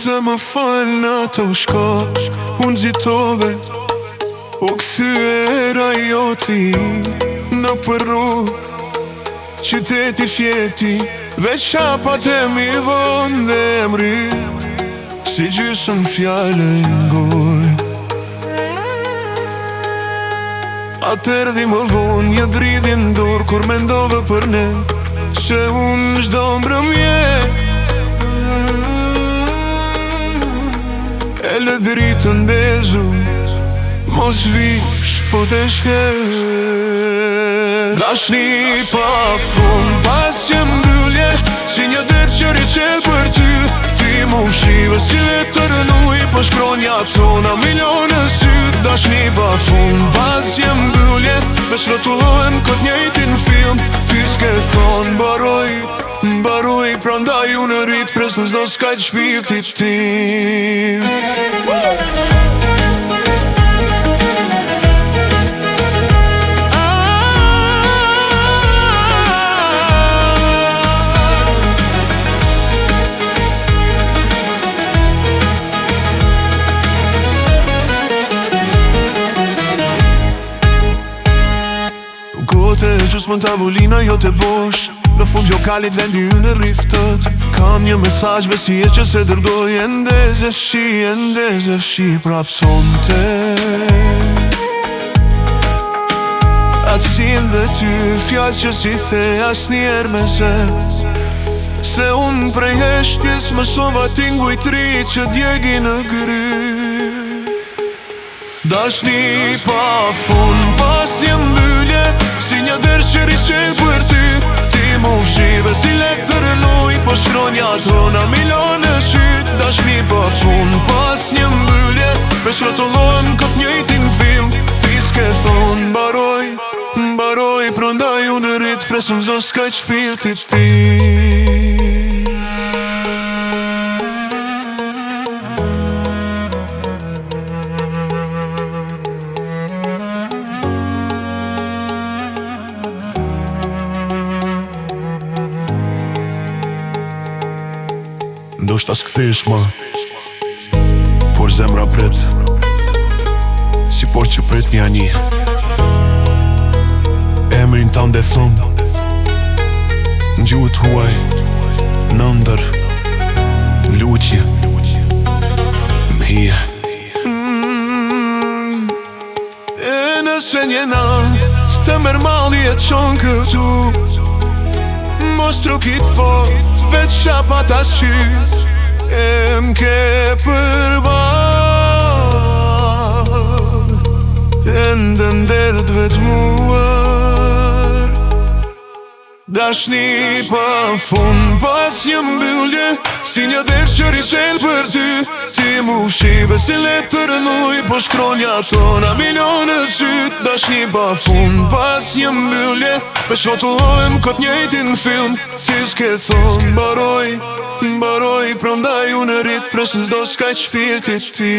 dhe më falë në të shkosh. Unë zitove o këthyera joti në për rrugë, qyteti fjeti, veç hapat e mi vonë dhe emri, si gjysën fjallë ngoj. Atërdi më vonë, një dridhin dur, kur mendove për ne, se unë çdo mbrëmje e lë dritën dezu, mos vish po të shkel. Dashni pa fund, pas që mbyllje, si një det që riqel për ty. Ti mu shives që të rënuj, po shkronja tona milionë syt. Dashni pa fund, pas që mbyllje, veç rotullohem kët njëjtin film. Ti s'ke thonë mbaroj, prandaj unë rrit pres në zdo s'kajt shpirtit tim. Gote e gjusë më tavolina jo të bosh, në fund gjokalit vendi ju në riftët. Kam një mesajve si e që se dërgoj, endez e fshi prap sonte. Atë sin dhe ty fjallë që si the as njerë me se unë prej heshtjes më sova tinguj tri që djegi në gry. Dashni pa fund, pas një mbyllje, si një dërë që riqel për ty. Ti mu shive si lek të rënuj, po shkronja tona milionë shyt. Dashni pa fund, pas një mbyllje, veç rotullohem kët njëjtin film. Ti s'ke thonë mbaroj, prandaj unë rrit presën zdo s'kajt shpirtit ti. Do shta s'kthesh ma, por zemra pret, si por që pret një ani. Emrin ta nde thëm, në gjuhët huaj, në ndër, lutje, më hije. E nëse njena, s'te mërë mali e qonë këtu, mos trukit fort, veç shapat as qyt. E m'ke përba, e ndën derdh vet muar. Dashni pa fund, pas një mbyllje, si një dherë që riqel për ty. Ti mu shive si let të rënuj, po shkronja tona milionë syt. Dashni pa fund, pas një mbyllje, veç rotullohem kët njëjtin film. Ti s'ke thonë mbaroj, prandaj unë rrit presën zdo s'kajt shpirtit ti.